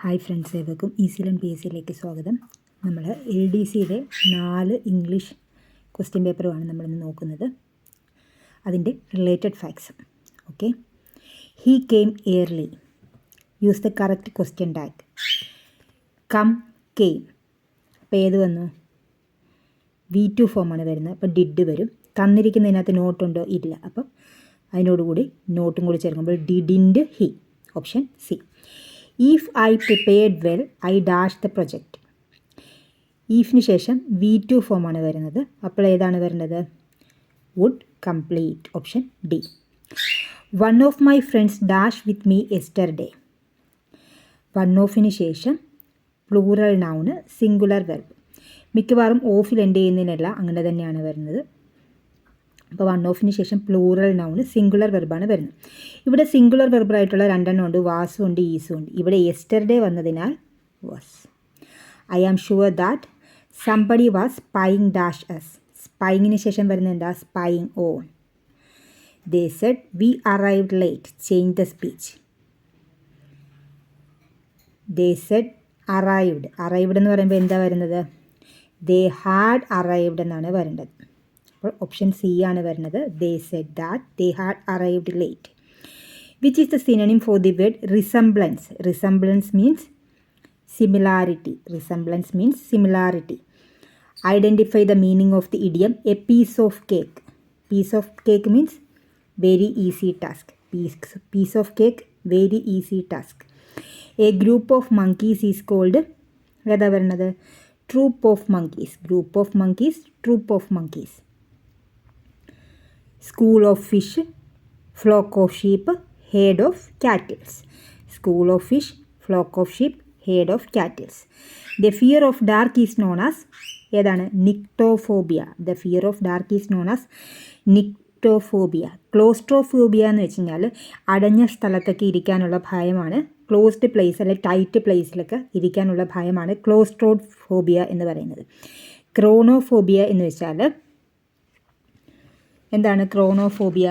Hi friends, ഏവർക്കും easy learn PSCയിലേക്ക് സ്വാഗതം. നമ്മൾ LDCയിലെ 4 ഇംഗ്ലീഷ് ക്വസ്റ്റ്യൻ പേപ്പറുമാണ് നമ്മളിന്ന് നോക്കുന്നത്. അതിൻ്റെ related facts. Okay, he came early. Use the correct question tag. Come, came. അപ്പോൾ ഏത് വന്നു? V2 ഫോമാണ് വരുന്നത്. അപ്പോൾ ഡിഡ് വരും. തന്നിരിക്കുന്നതിനകത്ത് നോട്ടുണ്ടോ? ഇല്ല. അപ്പം അതിനോടുകൂടി നോട്ടും കൂടി ചേർക്കുമ്പോൾ didn't he. Option c. If I prepared well, I dash the project. ഈഫിന് ശേഷം V2 ഫോമാണ് വരുന്നത്. അപ്പോൾ ഏതാണ് വരുന്നത്? Would complete. Option d. One of my friends dash with me yesterday. One ഓഫിന് ശേഷം പ്ലൂറൽ നൗണ്, സിംഗുലർ വെർബ്. മിക്കവാറും ഓഫിൽ എൻഡ് ചെയ്യുന്നതിനല്ല അങ്ങനെ തന്നെയാണ് വരുന്നത്. അപ്പോൾ വൺ ഓഫിന് ശേഷം പ്ലൂറൽ നൗണ്, സിംഗുലർ വെർബാണ് വരുന്നത്. ഇവിടെ സിംഗുലർ വെർബായിട്ടുള്ള രണ്ടെണ്ണം ഉണ്ട്, വാസും ഉണ്ട്, ഈസും ഉണ്ട്. ഇവിടെ യെസ്റ്റർഡേ വന്നതിനാൽ was. I am sure that somebody was spying dash s. സ്പൈയിങ്ങിന് ശേഷം വരുന്നത് എന്താ? Spying on. They said we arrived late. Change the speech. They said arrived. Arrived എന്ന് പറയുമ്പോൾ എന്താ വരുന്നത്? ദേ ഹാഡ് അറൈവ്ഡ് എന്നാണ് വരേണ്ടത്. അപ്പോൾ ഓപ്ഷൻ സി ആണ് വരുന്നത്. They said that they had arrived late. Which is the synonym for the word resemblance? Resemblance means similarity. Resemblance means similarity. Identify the meaning of the idiom a piece of cake. Piece of cake means very easy task. Piece of cake, very easy task. A group of monkeys is called. ഏതാ വരുന്നത്? Troop of monkeys. Group of monkeys, troop of monkeys. School of fish, flock of sheep, herd of cattle. School of fish, flock of sheep, herd of cattle. The fear of dark is known as ഏതാണ്? Nyctophobia. The fear of dark is known as nyctophobia. Claustrophobia എന്ന് വെച്ച് കഴിഞ്ഞാൽ അടഞ്ഞ സ്ഥലത്തൊക്കെ ഇരിക്കാനുള്ള ഭയമാണ്. Closed place അല്ലെ tight പ്ലേസിലൊക്കെ ഇരിക്കാനുള്ള ഭയമാണ് ക്ലോസ്ട്രോഫോബിയ എന്ന് പറയുന്നത്. ക്രോണോഫോബിയ എന്ന് വെച്ചാൽ എന്താണ്? ക്രോണോഫോബിയ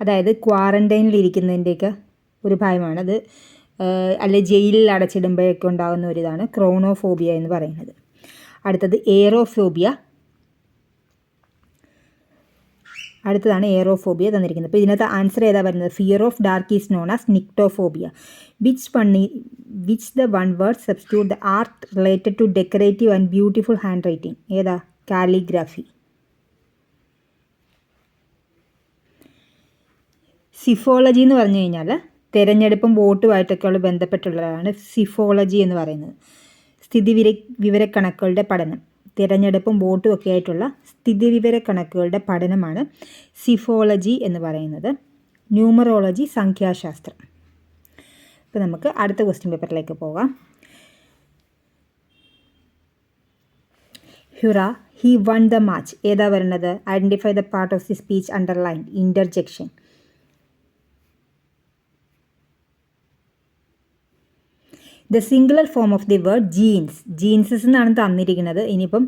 അതായത് ക്വാറൻറ്റൈനിൽ ഇരിക്കുന്നതിൻ്റെയൊക്കെ ഒരു ഭയമാണ്. അത് അല്ലെ ജയിലിൽ അടച്ചിടുമ്പോഴൊക്കെ ഉണ്ടാകുന്ന ഒരിതാണ് ക്രോണോഫോബിയ എന്ന് പറയുന്നത്. അടുത്തത് എയറോഫോബിയ. അടുത്തതാണ് എയറോഫോബിയ തന്നിരിക്കുന്നത്. അപ്പോൾ ഇതിനകത്ത് ആൻസർ ഏതാ വരുന്നത്? Fear of dark is known as nyctophobia. Which the one word substitute the art related to decorative and beautiful hand writing. ഏതാ? കാലിഗ്രാഫി. സിഫോളജി എന്ന് പറഞ്ഞു കഴിഞ്ഞാൽ തിരഞ്ഞെടുപ്പും വോട്ടുമായിട്ടൊക്കെയുള്ള ബന്ധപ്പെട്ടുള്ളതാണ് സിഫോളജി എന്ന് പറയുന്നത്. വിവരക്കണക്കുകളുടെ പഠനം. തിരഞ്ഞെടുപ്പും വോട്ടും ഒക്കെ ആയിട്ടുള്ള സ്ഥിതിവിവരക്കണക്കുകളുടെ പഠനമാണ് സിഫോളജി എന്ന് പറയുന്നത്. ന്യൂമറോളജി സംഖ്യാശാസ്ത്രം. ഇപ്പോൾ നമുക്ക് അടുത്ത ക്വസ്റ്റ്യൻ പേപ്പറിലേക്ക് പോകാം. Hurrah, he won the match. ഏതാ വരുന്നത്? Identify the part of the speech underline. Interjection. The singular form of the word jeans. ജീൻസസ് എന്നാണ് തന്നിരിക്കുന്നത്. ഇനിയിപ്പം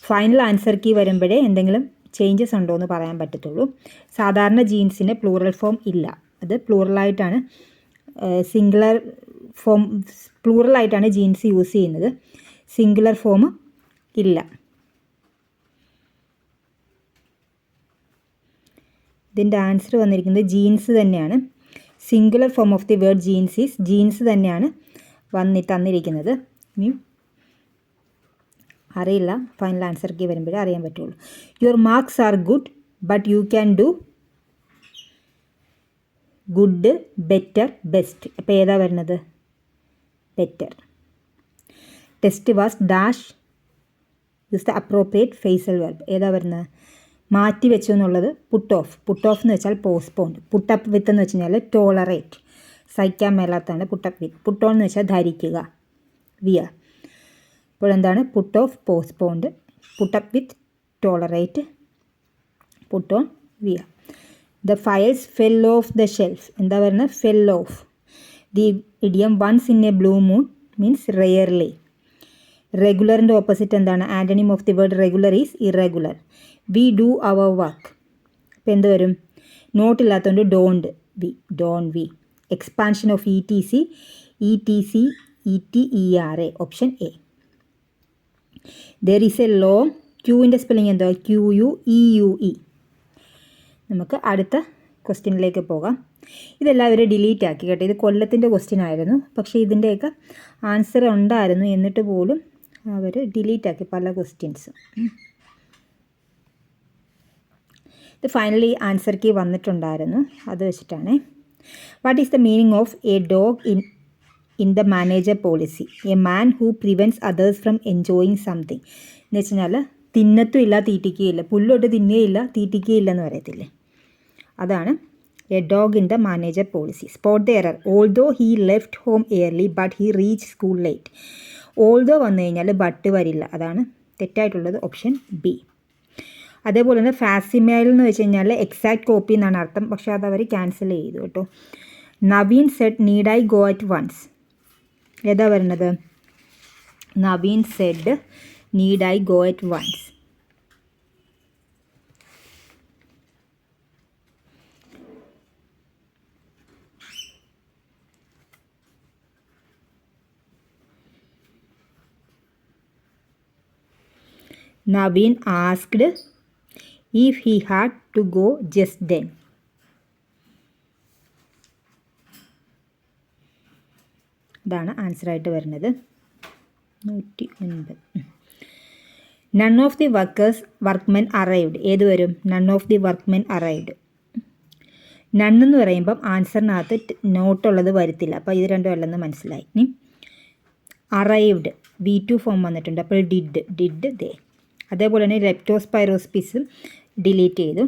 ഫൈനൽ ആൻസർ കീ വരുമ്പോഴേ എന്തെങ്കിലും ചേഞ്ചസ് ഉണ്ടോ എന്ന് പറയാൻ പറ്റത്തുള്ളൂ. സാധാരണ ജീൻസിന് പ്ലൂറൽ ഫോം ഇല്ല. അത് പ്ലൂറലായിട്ടാണ്, സിംഗുലർ ഫോം പ്ലൂറലായിട്ടാണ് ജീൻസ് യൂസ് ചെയ്യുന്നത്. സിംഗുലർ ഫോം ഇല്ല. ഇതിൻ്റെ ആൻസർ വന്നിരിക്കുന്നത് ജീൻസ് തന്നെയാണ്. Singular form of the word jeans is jeans തന്നെയാണ് തന്നിരിക്കുന്നത്. ഇനി അറിയില്ല, ഫൈനൽ ആൻസർക്ക് വരുമ്പോഴേ അറിയാൻ പറ്റുള്ളൂ. Your marks are good but you can do good, better, best. അപ്പോൾ ഏതാ വരുന്നത്? Better. Test was dash. Use the appropriate phrasal verb. ഏതാ വരുന്നത്? മാറ്റി വെച്ചു എന്നുള്ളത് പുട്ട് ഓഫ്. പുട്ട് ഓഫ് എന്ന് വെച്ചാൽ പോസ്റ്റ്പോണ്ട്. പുട്ടപ്പ് വിത്ത് എന്ന് വെച്ച് കഴിഞ്ഞാൽ ടോളറേറ്റ്. സഹിക്കാൻ മേലാത്തതാണ് പുട്ടപ്പ് വിത്ത്. പുട്ട് ഓൺ എന്ന് വെച്ചാൽ ധരിക്കുക, വിയർ. ഇപ്പോൾ എന്താണ്? Put off, postponed. Put up with, tolerate. Put on, wear. The files fell off the shelf. എന്താ പറയുന്നത്? Fell off. The idiom once in a blue moon means rarely. റെഗുലറിൻ്റെ opposite എന്താണ്? Antonym of the word regular is irregular. We do our work. അപ്പോൾ എന്ത് വരും? നോട്ടില്ലാത്തതുകൊണ്ട് don't we. Expansion of ETC ETERA option a. There is A long, ക്യൂവിൻ്റെ spelling എന്താ? QUEUE. നമുക്ക് അടുത്ത ക്വസ്റ്റ്യനിലേക്ക് പോകാം. ഇതെല്ലാവരും ഡിലീറ്റ് ആക്കി കേട്ടോ. ഇത് കൊല്ലത്തിൻ്റെ ക്വസ്റ്റ്യൻ ആയിരുന്നു, പക്ഷേ ഇതിൻ്റെയൊക്കെ ആൻസർ ഉണ്ടായിരുന്നു, എന്നിട്ട് പോലും അവർ ഡിലീറ്റ് ആക്കി പല ക്വസ്റ്റ്യൻസും. ഇത് ഫൈനലി ആൻസർ കീ വന്നിട്ടുണ്ടായിരുന്നു, അത് വെച്ചിട്ടാണ്. What is the meaning of A dog in the manager policy? A man who prevents others from enjoying something. എന്ന് വെച്ച് കഴിഞ്ഞാൽ തിന്നത്തും ഇല്ല തീറ്റിക്കുകയില്ല, പുല്ലൊട്ട് തിന്നുകയില്ല തീറ്റിക്കുകയില്ല എന്ന് പറയത്തില്ലേ, അതാണ് A dog in the manager policy. Spot the error. Although he left home early but he reach school late. Although വന്നു കഴിഞ്ഞാൽ but വരില്ല, അതാണ് തെറ്റായിട്ടുള്ളത് ഓപ്ഷൻ ബി. അതേപോലെ തന്നെ ഫാസിമൈൽ എന്ന് വെച്ച് കഴിഞ്ഞാൽ എക്സാക്ട് കോപ്പി എന്നാണ് അർത്ഥം, പക്ഷേ അതവർ ക്യാൻസൽ ചെയ്തു കേട്ടോ. Naveen said need I go at once. ഏതാ വരുന്നത്? Naveen said need I go at once. Naveen asked if he had to go just then. ഇതാണ് ആൻസറായിട്ട് വരുന്നത്. 109. None of the workmen arrived. ഏത് വരും? None of the workmen arrived. None എന്ന് പറയുമ്പം ആൻസറിനകത്ത് നോട്ടുള്ളത് വരത്തില്ല, അപ്പോൾ ഇത് രണ്ടും അല്ലെന്ന് മനസ്സിലായി. ഇനി അറൈവ്ഡ് V2 ഫോം വന്നിട്ടുണ്ട്, അപ്പോൾ ഡിഡ് ദേ. അതേപോലെ തന്നെ ലെപ്റ്റോസ്പൈറോസ്പിസും ഡിലീറ്റ് ചെയ്തു.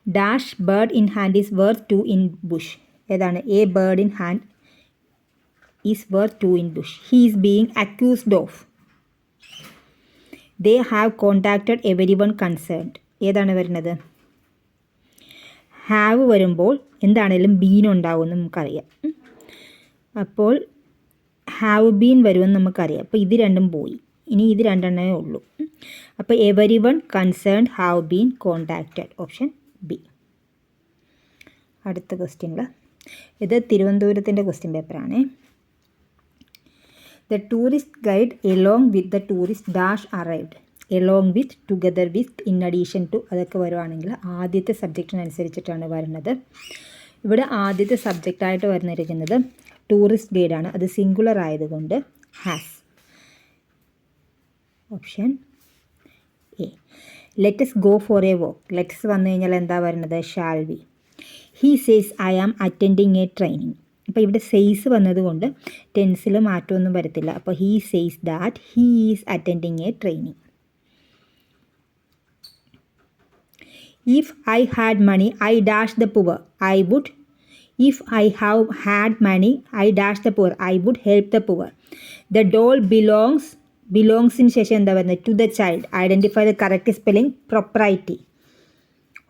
Dash bird in hand is worth 2 in bush. ഏതാണ്? A bird in hand is worth 2 in bush. He is being accused of. They have contacted every one concerned. ഏതാണ് വരുന്നത്? Have വരുമ്പോൾ എന്താണേലും ബീനുണ്ടാവുമെന്ന് നമുക്കറിയാം, അപ്പോൾ ഹാവ് ബീൻ വരുമെന്ന് നമുക്കറിയാം. അപ്പോൾ ഇത് രണ്ടും പോയി, ഇനി ഇത് രണ്ടെണ്ണമേ ഉള്ളൂ. അപ്പോൾ every one concerned have been contacted option B. അടുത്ത ക്വസ്റ്റ്യനിൽ ഇത് തിരുവനന്തപുരത്തിൻ്റെ ക്വസ്റ്റ്യൻ പേപ്പറാണ്. The tourist guide along with the tourist dash arrived. Along with, together with, in addition to, അതൊക്കെ വരുവാണെങ്കിൽ ആദ്യത്തെ സബ്ജക്റ്റിനനുസരിച്ചിട്ടാണ് വരുന്നത്. ഇവിടെ ആദ്യത്തെ സബ്ജക്റ്റായിട്ട് വരുന്നിരിക്കുന്നത് ടൂറിസ്റ്റ് ഗൈഡാണ്, അത് സിംഗുലർ ആയതുകൊണ്ട് has. Option a. Let's go for a walk. Let's വന്നു കഴിഞ്ഞാൽ എന്താ വരുന്നത്? Shall we. He says I am attending a training. അപ്പോൾ ഇവിടെ സെയ്സ് വന്നതുകൊണ്ട് ടെൻസിൽ മാറ്റമൊന്നും വരത്തില്ല, അപ്പോൾ he says that he is attending a training. If I had money I dash the poor. I would. If I have had money I dash the poor. I would help the poor. The doll ബിലോങ്സിന് ശേഷം എന്താ വരുന്നത്? To the child. Identify the correct spelling. Propriety.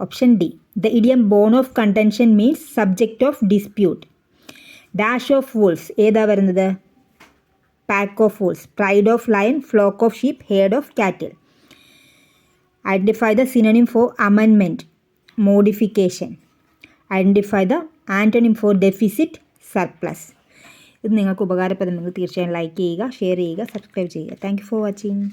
Option d. The idiom bone of contention means subject of dispute. Dash of wolves. ഏതാ വരുന്നത്? Pack of wolves. Pride of lion. Flock of sheep. Herd of cattle. Identify the synonym for amendment. Modification. Identify the antonym for deficit. Surplus. ഇത് നിങ്ങൾക്ക് ഉപകാരപ്രദമെങ്കിൽ തീർച്ചയായും like ചെയ്യുക, share ചെയ്യുക, subscribe ചെയ്യുക. Thank you for watching.